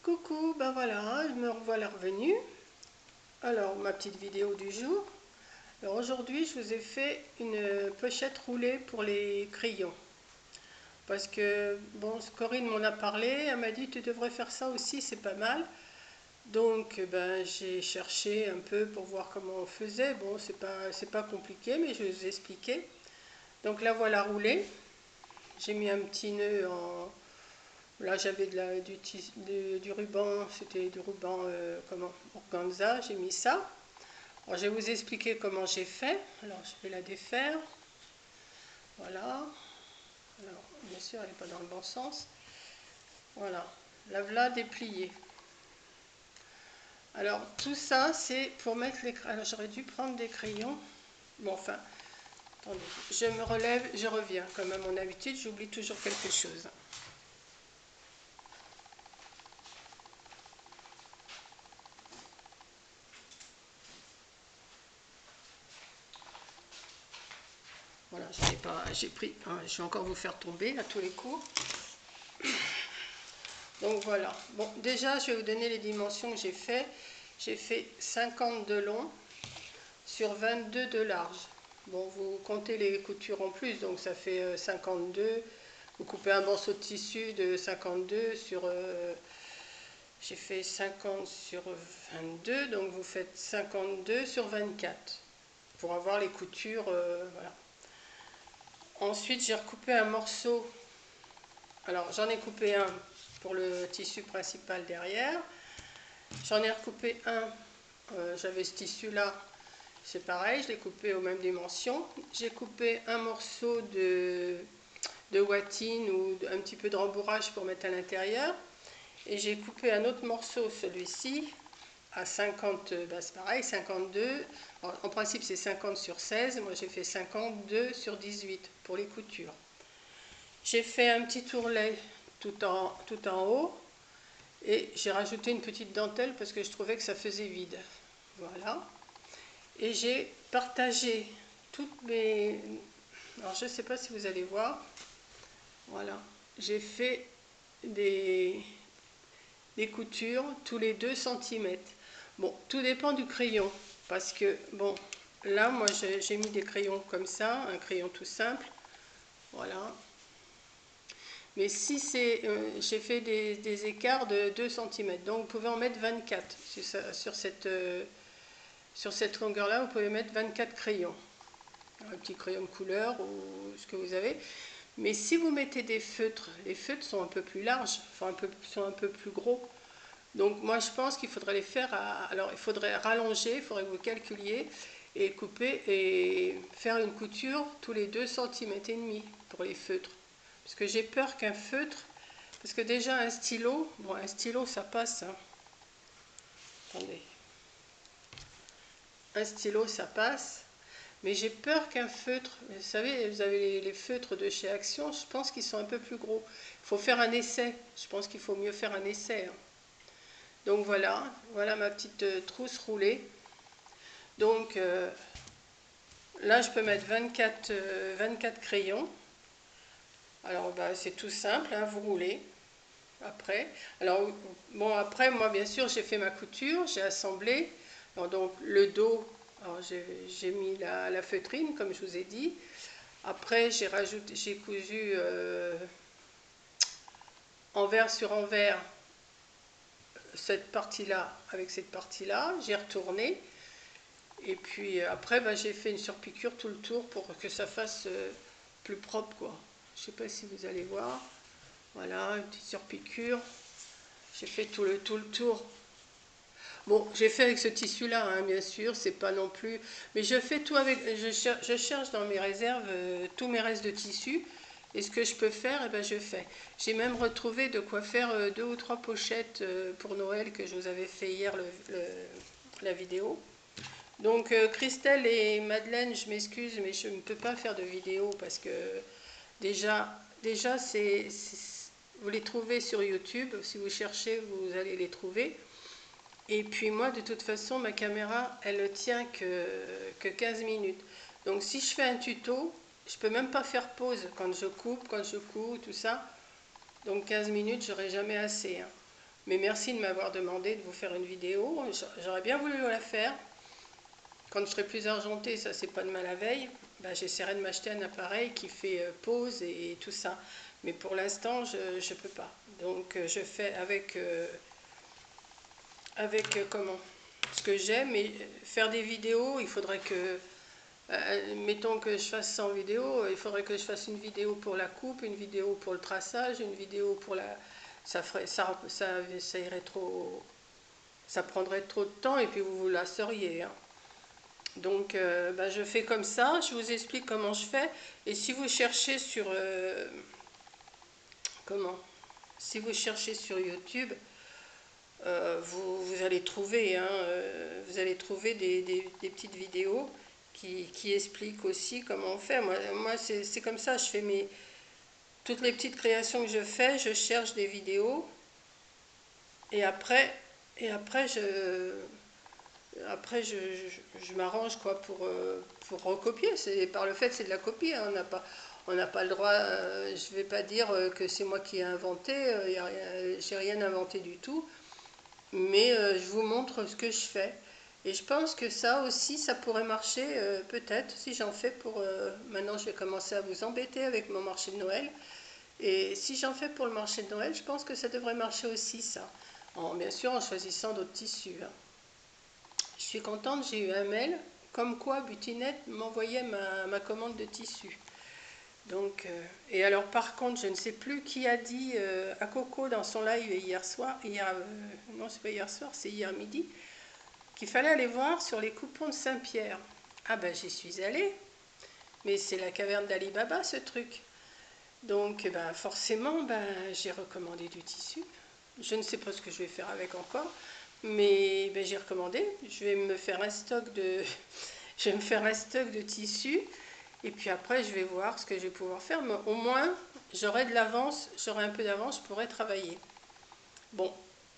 Coucou, ben voilà, me revoilà revenue. Alors, ma petite vidéo du jour. Alors aujourd'hui, je vous ai fait une pochette roulée pour les crayons. Parce que, bon, Corinne m'en a parlé, elle m'a dit tu devrais faire ça aussi, c'est pas mal. Donc, ben, j'ai cherché un peu pour voir comment on faisait. Bon, c'est pas compliqué, mais je vais vous expliquer. Donc la voilà roulée. J'ai mis un petit nœud en, là, j'avais du ruban, c'était du ruban comment, organza, j'ai mis ça. Alors, je vais vous expliquer comment j'ai fait. Alors, je vais la défaire. Voilà. Alors, bien sûr, elle n'est pas dans le bon sens. Voilà. La voilà dépliée. Alors, tout ça, c'est pour mettre les crayons. Alors, j'aurais dû prendre des crayons. Bon, enfin, attendez. Je me relève, je reviens. Comme à mon habitude, j'oublie toujours quelque chose. Voilà, j'ai pris, hein, je vais encore vous faire tomber à tous les coups. Donc voilà. Bon, déjà, je vais vous donner les dimensions que j'ai fait. J'ai fait 50 de long sur 22 de large. Bon, vous comptez les coutures en plus, donc ça fait 52. Vous coupez un morceau de tissu de 52 sur... j'ai fait 50 sur 22, donc vous faites 52 sur 24 pour avoir les coutures, voilà. Ensuite, j'ai recoupé un morceau. Alors, j'en ai coupé un pour le tissu principal derrière. J'en ai recoupé un, j'avais ce tissu là, c'est pareil, je l'ai coupé aux mêmes dimensions. J'ai coupé un morceau de watine ou un petit peu de rembourrage pour mettre à l'intérieur. Et j'ai coupé un autre morceau, celui-ci, à 50, bah c'est pareil, 52. En principe c'est 50 sur 16, moi j'ai fait 52 sur 18 pour les coutures. J'ai fait un petit tourlet tout en haut. Et j'ai rajouté une petite dentelle parce que je trouvais que ça faisait vide. Voilà. Et j'ai partagé toutes mes... Alors je ne sais pas si vous allez voir. Voilà. J'ai fait des coutures tous les 2 cm. Bon, tout dépend du crayon. Parce que, bon, là, moi, j'ai mis des crayons comme ça, un crayon tout simple. Voilà. Mais si c'est, j'ai fait des écarts de 2 cm, donc vous pouvez en mettre 24 sur cette longueur-là, vous pouvez mettre 24 crayons, un petit crayon de couleur ou ce que vous avez. Mais si vous mettez des feutres, les feutres sont un peu plus larges, enfin sont un peu plus gros. Donc moi je pense qu'il faudrait les faire, alors il faudrait rallonger, il faudrait que vous calculiez et couper et faire une couture tous les 2 cm et demi pour les feutres. Parce que j'ai peur qu'un feutre, parce que déjà un stylo, bon un stylo ça passe, hein. Attendez, un stylo ça passe, mais j'ai peur qu'un feutre, vous savez, vous avez les feutres de chez Action, je pense qu'ils sont un peu plus gros. Il faut faire un essai, je pense qu'il faut mieux faire un essai, hein. Donc voilà, voilà ma petite trousse roulée. Donc là je peux mettre 24 crayons. Alors bah, c'est tout simple, hein, vous roulez après. Alors bon après moi bien sûr j'ai fait ma couture, j'ai assemblé. Alors, donc le dos, j'ai mis la feutrine comme je vous ai dit. Après j'ai cousu envers sur envers cette partie-là avec cette partie-là. J'ai retourné. Et puis après, bah, j'ai fait une surpiqûre tout le tour pour que ça fasse plus propre, quoi. Je sais pas si vous allez voir. Voilà, une petite surpiqûre. J'ai fait tout le tour. Bon, j'ai fait avec ce tissu-là, hein, bien sûr, c'est pas non plus... Mais je fais tout avec... Je cherche dans mes réserves tous mes restes de tissu. Et ce que je peux faire, eh ben, je fais. J'ai même retrouvé de quoi faire 2 ou 3 pochettes pour Noël que je vous avais fait hier la vidéo. Donc Christelle et Madeleine, je m'excuse, mais je ne peux pas faire de vidéo parce que déjà vous les trouvez sur YouTube. Si vous cherchez, vous allez les trouver. Et puis moi, de toute façon, ma caméra, elle ne tient que 15 minutes. Donc si je fais un tuto, je ne peux même pas faire pause quand je coupe, quand je couds, tout ça. Donc 15 minutes, j'aurai jamais assez, hein. Mais merci de m'avoir demandé de vous faire une vidéo. J'aurais bien voulu la faire. Quand je serai plus argentée, ça c'est pas demain la veille, bah, j'essaierai de m'acheter un appareil qui fait pause et tout ça. Mais pour l'instant, je ne peux pas. Donc je fais avec comment ce que j'aime. Et faire des vidéos, il faudrait que, mettons que je fasse 100 vidéos, il faudrait que je fasse une vidéo pour la coupe, une vidéo pour le traçage, une vidéo pour la... ça irait trop... Ça prendrait trop de temps et puis vous vous lasseriez, hein. Donc bah, je fais comme ça, je vous explique comment je fais. Et si vous cherchez sur... comment si vous cherchez sur YouTube, vous allez trouver, hein, vous allez trouver des petites vidéos qui expliquent aussi comment on fait. Moi c'est comme ça, je fais toutes les petites créations que je fais, je cherche des vidéos et après je m'arrange quoi pour recopier. Par le fait, c'est de la copie, hein. On n'a pas le droit, je ne vais pas dire que c'est moi qui ai inventé, j'ai rien inventé du tout, mais je vous montre ce que je fais. Et je pense que ça aussi, ça pourrait marcher peut-être si j'en fais pour... maintenant, je vais commencer à vous embêter avec mon marché de Noël. Et si j'en fais pour le marché de Noël, je pense que ça devrait marcher aussi, ça. Bien sûr, en choisissant d'autres tissus, hein. Je suis contente, j'ai eu un mail comme quoi Butinette m'envoyait ma commande de tissu. Donc, et alors par contre, je ne sais plus qui a dit à Coco dans son live hier soir, non c'est pas hier soir, c'est hier midi, qu'il fallait aller voir sur les coupons de Saint-Pierre. Ah ben j'y suis allée, mais c'est la caverne d'Ali Baba ce truc. Donc ben, forcément, ben, j'ai recommandé du tissu. Je ne sais pas ce que je vais faire avec encore, mais ben, j'ai recommandé. Je vais me faire un stock de, je vais me faire un stock de tissu. Et puis après, je vais voir ce que je vais pouvoir faire. Mais au moins, j'aurai de l'avance, j'aurai un peu d'avance, je pourrai travailler. Bon,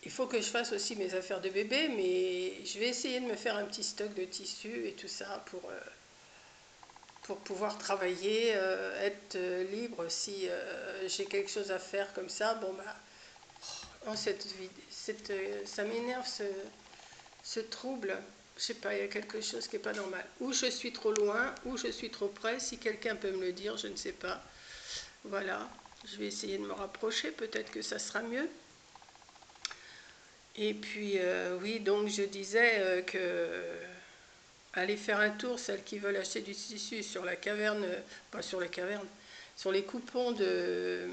il faut que je fasse aussi mes affaires de bébé, mais je vais essayer de me faire un petit stock de tissu et tout ça pour pouvoir travailler, être libre si j'ai quelque chose à faire comme ça. Bon, bah, oh, ça m'énerve ce trouble. Je sais pas, il y a quelque chose qui n'est pas normal. Ou je suis trop loin, ou je suis trop près. Si quelqu'un peut me le dire, je ne sais pas. Voilà, je vais essayer de me rapprocher, peut-être que ça sera mieux. Et puis, oui, donc je disais que aller faire un tour, celles qui veulent acheter du tissu sur la caverne, pas sur la caverne, sur les coupons de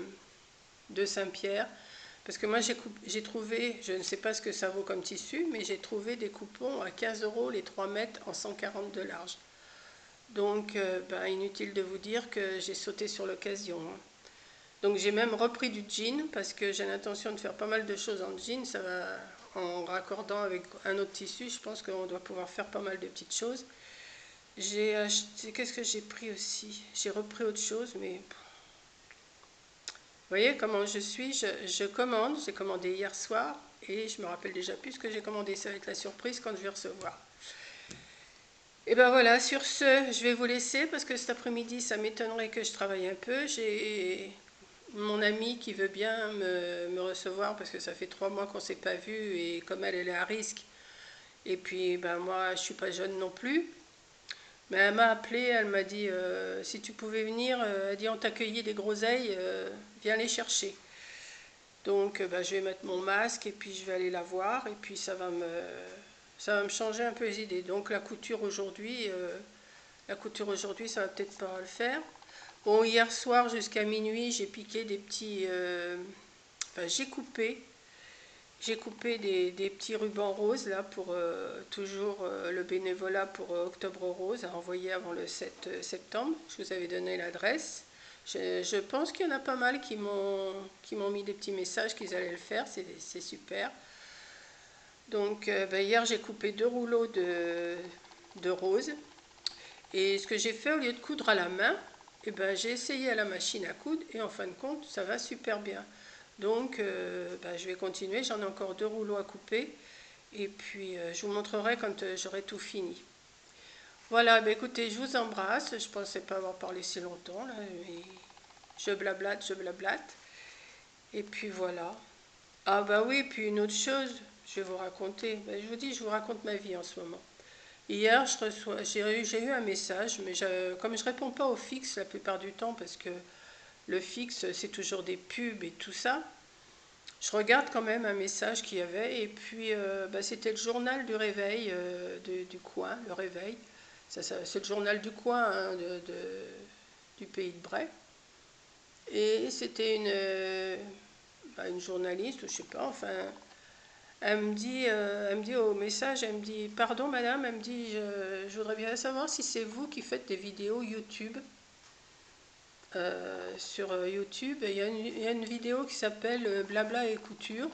Saint-Pierre. Parce que moi j'ai trouvé, je ne sais pas ce que ça vaut comme tissu, mais j'ai trouvé des coupons à 15 € les 3 mètres en 140 de large. Donc ben, inutile de vous dire que j'ai sauté sur l'occasion, hein. Donc j'ai même repris du jean parce que j'ai l'intention de faire pas mal de choses en jean. Ça va, en raccordant avec un autre tissu, je pense qu'on doit pouvoir faire pas mal de petites choses. J'ai acheté, qu'est-ce que j'ai pris aussi? J'ai repris autre chose, mais vous voyez comment je suis, je commande, j'ai commandé hier soir et je me rappelle déjà plus ce que j'ai commandé, ça va être la surprise quand je vais recevoir. Et ben voilà, sur ce, je vais vous laisser parce que cet après-midi, ça m'étonnerait que je travaille un peu. J'ai mon amie qui veut bien me recevoir parce que ça fait 3 mois qu'on ne s'est pas vu et comme elle est à risque. Et puis ben moi, je ne suis pas jeune non plus. Mais elle m'a appelé, elle m'a dit si tu pouvais venir, elle dit on t'accueillait des groseilles, viens les chercher. Donc bah, je vais mettre mon masque et puis je vais aller la voir et puis ça va me changer un peu les idées. Donc la couture aujourd'hui, ça va peut-être pas le faire. Bon, hier soir jusqu'à minuit, j'ai piqué des petits, enfin j'ai coupé des petits rubans roses là pour toujours le bénévolat pour Octobre Rose à envoyer avant le 7 septembre. Je vous avais donné l'adresse. Je pense qu'il y en a pas mal qui m'ont mis des petits messages qu'ils allaient le faire, c'est super. Donc ben, hier j'ai coupé 2 rouleaux de roses. Et ce que j'ai fait, au lieu de coudre à la main, eh ben, j'ai essayé à la machine à coudre et en fin de compte, ça va super bien. Donc ben, je vais continuer, j'en ai encore 2 rouleaux à couper. Et puis je vous montrerai quand j'aurai tout fini. Voilà, ben, écoutez, je vous embrasse. Je ne pensais pas avoir parlé si longtemps, là, mais je blablate. Et puis voilà. Ah bah oui, puis une autre chose, je vais vous raconter. Ben, je vous dis, je vous raconte ma vie en ce moment. Hier, j'ai eu un message, mais comme je réponds pas au fixe la plupart du temps, parce que le fixe, c'est toujours des pubs et tout ça, je regarde quand même un message qu'il y avait, et puis bah, c'était le journal du réveil du coin, le réveil. C'est le journal du coin hein, du pays de Bray. Et c'était bah, une journaliste, ou je sais pas, enfin, elle me dit au message, elle me dit, pardon madame, elle me dit, je voudrais bien savoir si c'est vous qui faites des vidéos YouTube. Sur YouTube, il y a une vidéo qui s'appelle Blabla et couture.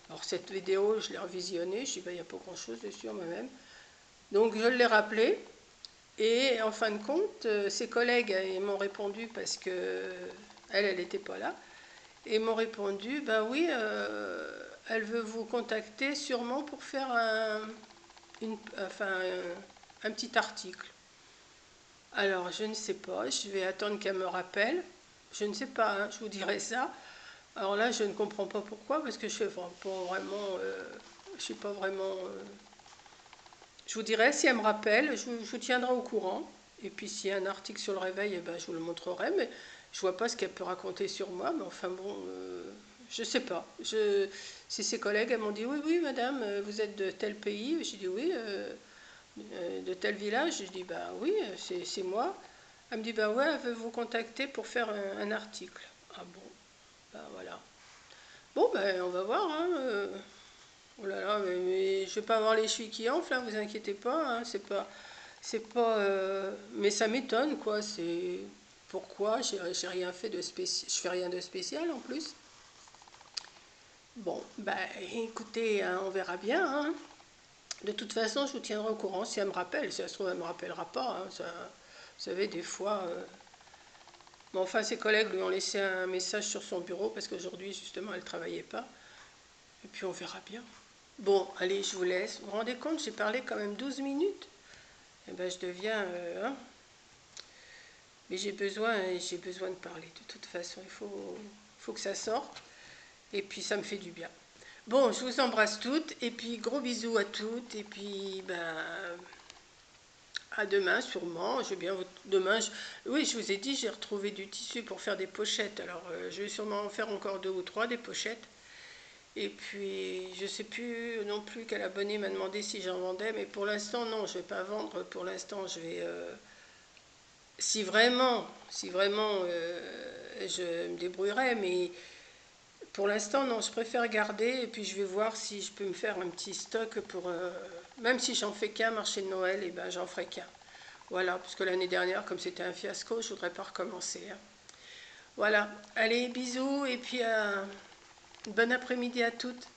Alors cette vidéo, je l'ai revisionnée, je dis, bah, il n'y a pas grand-chose dessus moi-même. Donc je l'ai rappelé, et en fin de compte, ses collègues m'ont répondu parce que elle n'était pas là, et m'ont répondu, bah oui, elle veut vous contacter sûrement pour faire enfin, un petit article. Alors, je ne sais pas, je vais attendre qu'elle me rappelle. Je ne sais pas, hein, je vous dirai ça. Alors là, je ne comprends pas pourquoi, parce que je ne suis pas vraiment. Je suis pas vraiment. Je vous dirai si elle me rappelle, je vous tiendrai au courant. Et puis s'il y a un article sur le réveil, eh ben, je vous le montrerai. Mais je vois pas ce qu'elle peut raconter sur moi. Mais enfin bon, je sais pas. Si ses collègues, elles m'ont dit oui, oui, madame, vous êtes de tel pays. J'ai dit oui. De tel village. Je dis bah oui, c'est moi. Elle me dit bah ouais, elle veut vous contacter pour faire un article. Ah bon, bah voilà. Bon ben on va voir. Hein, oh là là, mais je vais pas avoir les chevilles qui enflent, hein, vous inquiétez pas. Hein, c'est pas. Mais ça m'étonne quoi. C'est pourquoi j'ai rien fait de spécial. Je fais rien de spécial en plus. Bon, bah écoutez, hein, on verra bien. Hein. De toute façon, je vous tiendrai au courant si elle me rappelle. Si ça se trouve, elle ne me rappellera pas. Hein, ça, vous savez, des fois. Mais enfin, ses collègues lui ont laissé un message sur son bureau parce qu'aujourd'hui, justement, elle ne travaillait pas. Et puis, on verra bien. Bon, allez, je vous laisse. Vous vous rendez compte, j'ai parlé quand même 12 minutes. Eh ben, je deviens. Hein, mais j'ai besoin de parler. De toute façon, faut que ça sorte. Et puis, ça me fait du bien. Bon, je vous embrasse toutes. Et puis, gros bisous à toutes. Et puis, ben. À demain, sûrement. Demain, oui, je vous ai dit, j'ai retrouvé du tissu pour faire des pochettes. Alors, je vais sûrement en faire encore 2 ou 3 des pochettes. Et puis, je ne sais plus non plus quel abonné m'a demandé si j'en vendais, mais pour l'instant, non, je ne vais pas vendre. Pour l'instant, je vais. Si vraiment, je me débrouillerai, mais pour l'instant, non, je préfère garder. Et puis, je vais voir si je peux me faire un petit stock pour. Même si j'en fais qu'un marché de Noël, et ben, j'en ferai qu'un. Voilà, puisque l'année dernière, comme c'était un fiasco, je ne voudrais pas recommencer. Hein. Voilà, allez, bisous et puis bon après-midi à toutes.